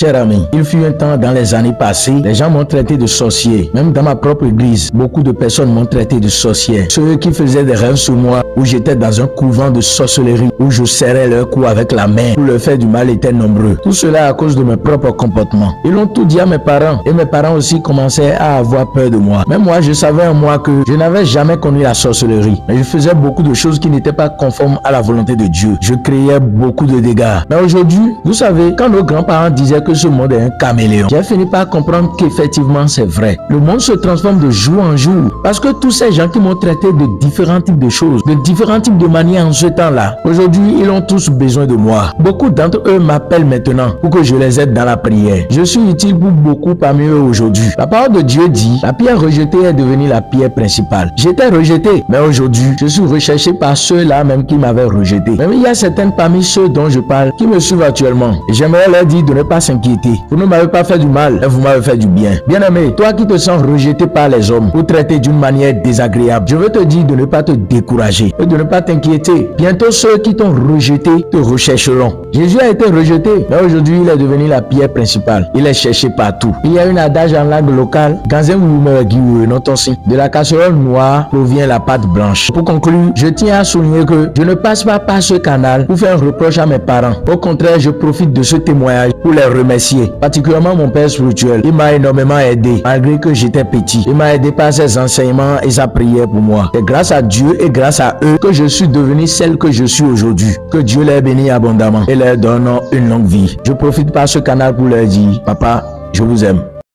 Cher ami, il fut un temps dans les années passées, les gens m'ont traité de sorcier. Même dans ma propre église, beaucoup de personnes m'ont traité de sorcier. Ceux qui faisaient des rêves sur moi, où j'étais dans un couvent de sorcellerie, où je serrais leur cou avec la main, où le fait du mal étaient nombreux. Tout cela à cause de mes propres comportements. Ils l'ont tout dit à mes parents, et mes parents aussi commençaient à avoir peur de moi. Même moi, je savais en moi que je n'avais jamais connu la sorcellerie, mais je faisais beaucoup de choses qui n'étaient pas conformes à la volonté de Dieu. Je créais beaucoup de dégâts. Mais aujourd'hui, vous savez, quand nos grands-parents disaient que ce monde est un caméléon, j'ai fini par comprendre qu'effectivement c'est vrai. Le monde se transforme de jour en jour parce que tous ces gens qui m'ont traité de différents types de choses, de différents types de manières en ce temps-là, aujourd'hui ils ont tous besoin de moi. Beaucoup d'entre eux m'appellent maintenant pour que je les aide dans la prière. Je suis utile pour beaucoup parmi eux aujourd'hui. La parole de Dieu dit, la pierre rejetée est devenue la pierre principale. J'étais rejeté, mais aujourd'hui je suis recherché par ceux-là même qui m'avaient rejeté. Même il y a certaines parmi ceux dont je parle qui me suivent actuellement. Et j'aimerais leur dire de ne pas s'inquiéter. Vous ne m'avez pas fait du mal, mais vous m'avez fait du bien. Bien-aimé, toi qui te sens rejeté par les hommes ou traité d'une manière désagréable, je veux te dire de ne pas te décourager et de ne pas t'inquiéter. Bientôt ceux qui t'ont rejeté te rechercheront. Jésus a été rejeté, mais aujourd'hui il est devenu la pierre principale. Il est cherché partout. Il y a une adage en langue locale, de la casserole noire provient la pâte blanche. Pour conclure, je tiens à souligner que je ne passe pas par ce canal pour faire un reproche à mes parents. Au contraire, je profite de ce témoignage pour les remercier, particulièrement mon père spirituel. Il m'a énormément aidé, malgré que j'étais petit. Il m'a aidé par ses enseignements et sa prière pour moi. C'est grâce à Dieu et grâce à eux que je suis devenu celle que je suis aujourd'hui. Que Dieu les bénisse abondamment et leur donne une longue vie. Je profite par ce canal pour leur dire, papa, je vous aime.